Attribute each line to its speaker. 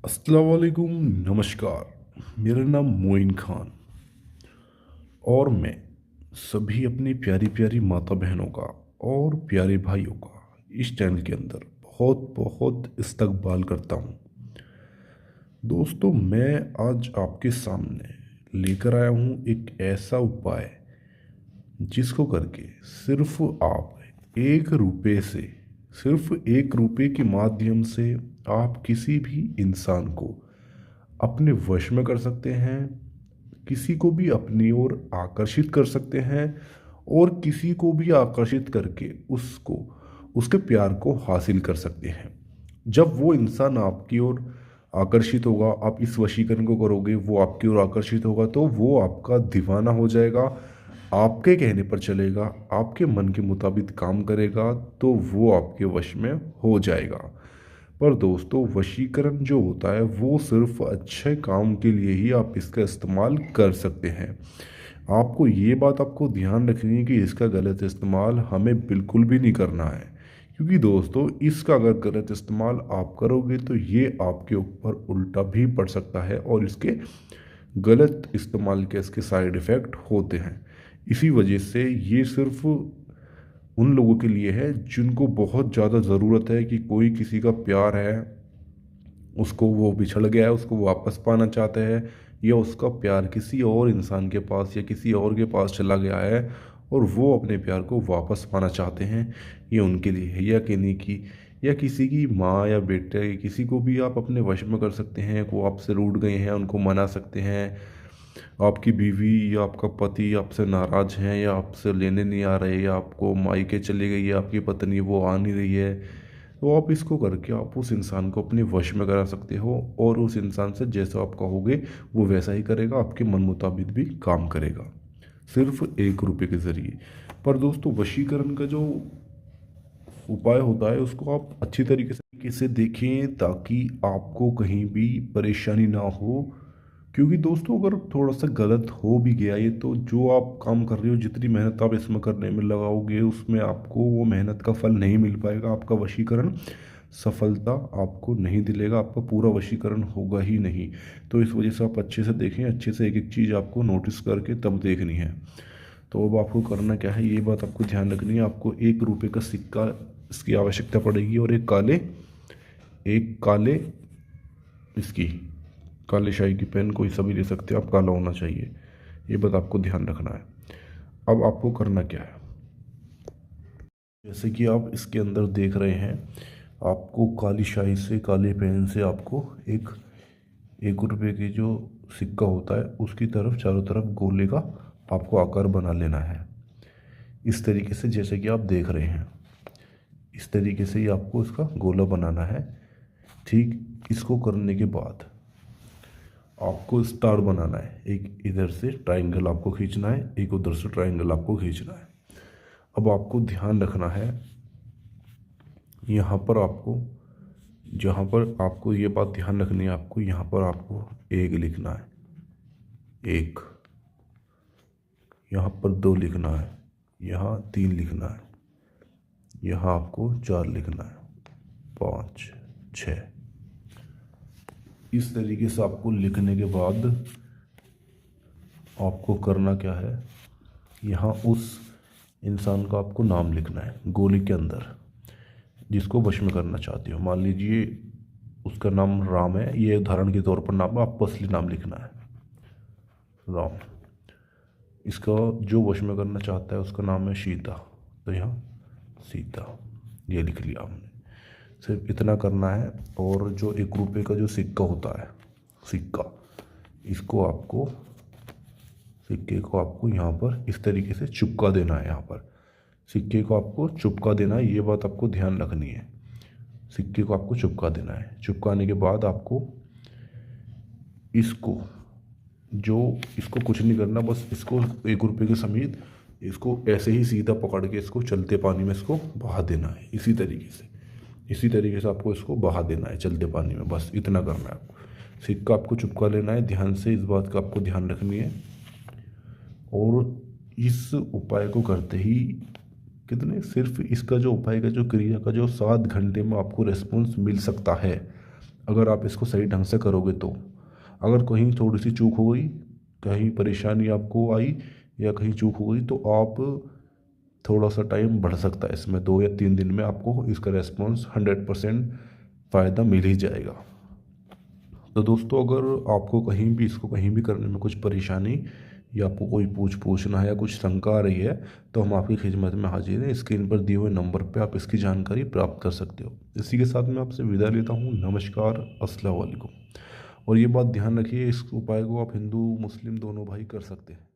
Speaker 1: अस्सलाम वालेकुम। नमस्कार। मेरा नाम मोइन खान और मैं सभी अपनी प्यारी प्यारी माता बहनों का और प्यारे भाइयों का इस चैनल के अंदर बहुत बहुत इस्तकबाल करता हूँ। दोस्तों, मैं आज आपके सामने लेकर आया हूँ एक ऐसा उपाय जिसको करके सिर्फ आप 1 रुपये से, सिर्फ 1 रुपये के माध्यम से आप किसी भी इंसान को अपने वश में कर सकते हैं, किसी को भी अपनी ओर आकर्षित कर सकते हैं और किसी को भी आकर्षित करके उसको, उसके प्यार को हासिल कर सकते हैं। जब वो इंसान आपकी ओर आकर्षित होगा, आप इस वशीकरण को करोगे, वो आपकी ओर आकर्षित होगा तो वो आपका दीवाना हो जाएगा, आपके कहने पर चलेगा, आपके मन के मुताबिक काम करेगा, तो वो आपके वश में हो जाएगा। पर दोस्तों, वशीकरण जो होता है वो सिर्फ अच्छे काम के लिए ही आप इसका इस्तेमाल कर सकते हैं। आपको ये बात आपको ध्यान रखनी है कि इसका गलत इस्तेमाल हमें बिल्कुल भी नहीं करना है, क्योंकि दोस्तों इसका अगर गलत इस्तेमाल आप करोगे तो ये आपके ऊपर उल्टा भी पड़ सकता है और इसके गलत इस्तेमाल के इसके साइड इफ़ेक्ट होते हैं। इसी वजह से ये सिर्फ उन लोगों के लिए है जिनको बहुत ज़्यादा ज़रूरत है कि कोई किसी का प्यार है, उसको वो बिछड़ गया है, उसको वापस पाना चाहते हैं, या उसका प्यार किसी और इंसान के पास या किसी और के पास चला गया है और वो अपने प्यार को वापस पाना चाहते हैं। ये उनके लिए है। या किन्हीं की, या किसी की माँ या बेटे, किसी को भी आप अपने वश में कर सकते हैं। वो आपसे रूठ गए हैं, उनको मना सकते हैं। आपकी बीवी या आपका पति आपसे नाराज़ हैं या आपसे लेने नहीं आ रहे, या आपको मायके चली गई है आपकी पत्नी, वो आ नहीं रही है, तो आप इसको करके आप उस इंसान को अपने वश में करा सकते हो और उस इंसान से जैसा आप कहोगे वो वैसा ही करेगा, आपके मन मुताबिक भी काम करेगा, सिर्फ 1 रुपये के ज़रिए। पर दोस्तों, वशीकरण का जो उपाय होता है उसको आप अच्छी तरीके से देखें ताकि आपको कहीं भी परेशानी ना हो। क्योंकि दोस्तों, अगर थोड़ा सा गलत हो भी गया ये, तो जो आप काम कर रहे हो, जितनी मेहनत आप इसमें करने में लगाओगे उसमें आपको वो मेहनत का फल नहीं मिल पाएगा। आपका वशीकरण सफलता आपको नहीं दिलेगा, आपका पूरा वशीकरण होगा ही नहीं। तो इस वजह से आप अच्छे से देखें, अच्छे से एक एक चीज़ आपको नोटिस करके तब देखनी है। तो अब आपको करना क्या है, ये बात आपको ध्यान रखनी है। आपको 1 रुपये का सिक्का इसकी आवश्यकता पड़ेगी और एक काले इसकी काले शाही की पेन, कोई सा भी ले सकते हैं आप, काला होना चाहिए। ये बात आपको ध्यान रखना है। अब आपको करना क्या है, जैसे कि आप इसके अंदर देख रहे हैं, आपको काली शाही से, काले पेन से आपको एक 1 रुपये की जो सिक्का होता है उसकी तरफ, चारों तरफ गोले का आपको आकार बना लेना है। इस तरीके से जैसे कि आप देख रहे हैं, इस तरीके से ही आपको इसका गोला बनाना है। ठीक, इसको करने के बाद आपको स्टार बनाना है। एक इधर से ट्रायंगल आपको खींचना है, एक उधर से ट्रायंगल आपको खींचना है। अब आपको ध्यान रखना है, यहाँ पर आपको, जहाँ पर आपको ये बात ध्यान रखनी है, आपको यहाँ पर आपको 1 लिखना है, 1, यहाँ पर 2 लिखना है, यहाँ 3 लिखना है, यहाँ आपको 4 लिखना है, 5, 6। इस तरीके से आपको लिखने के बाद आपको करना क्या है, यहाँ उस इंसान का आपको नाम लिखना है गोली के अंदर, जिसको वश में करना चाहते हो। मान लीजिए उसका नाम राम है, ये उदाहरण के तौर पर नाम है, आपको असली नाम लिखना है राम। इसका जो वश में करना चाहता है उसका नाम है सीता, तो यहाँ सीता ये लिख लिया हमने। सिर्फ इतना करना है। और जो 1 रुपये का जो सिक्का होता है, सिक्का, इसको आपको, सिक्के को आपको यहाँ पर इस तरीके से चिपका देना है। यहाँ पर सिक्के को आपको चिपका देना है, ये बात आपको ध्यान रखनी है। सिक्के को आपको चिपका देना है। चिपकाने के बाद आपको इसको, जो इसको कुछ नहीं करना, बस इसको 1 रुपये के समेत इसको ऐसे ही सीधा पकड़ के इसको चलते पानी में इसको बहा देना है। इसी तरीके से आपको इसको बहा देना है चलते पानी में, बस इतना करना है आपको। सिक्का आपको चिपका लेना है, ध्यान से इस बात का आपको ध्यान रखनी है। और इस उपाय को करते ही कितने, सिर्फ इसका जो उपाय का जो क्रिया का जो 7 घंटे में आपको रेस्पॉन्स मिल सकता है। अगर आप इसको सही ढंग से करोगे तो। अगर कहीं थोड़ी सी चूक हो गई, कहीं परेशानी आपको आई या कहीं चूक हो गई, तो आप थोड़ा सा टाइम बढ़ सकता है इसमें, 2 या 3 दिन में आपको इसका रेस्पॉन्स 100% फ़ायदा मिल ही जाएगा। तो दोस्तों, अगर आपको कहीं भी इसको कहीं भी करने में कुछ परेशानी या आपको कोई पूछना है या कुछ शंका आ रही है, तो हम आपकी खिदमत में हाजिर हैं। स्क्रीन पर दिए हुए नंबर पे आप इसकी जानकारी प्राप्त कर सकते हो। इसी के साथ मैं आपसे विदा लेता हूँ। नमस्कार, अस्सलाम वालेकुम। और ये बात ध्यान रखिए, इस उपाय को आप हिंदू मुस्लिम दोनों भाई कर सकते हैं।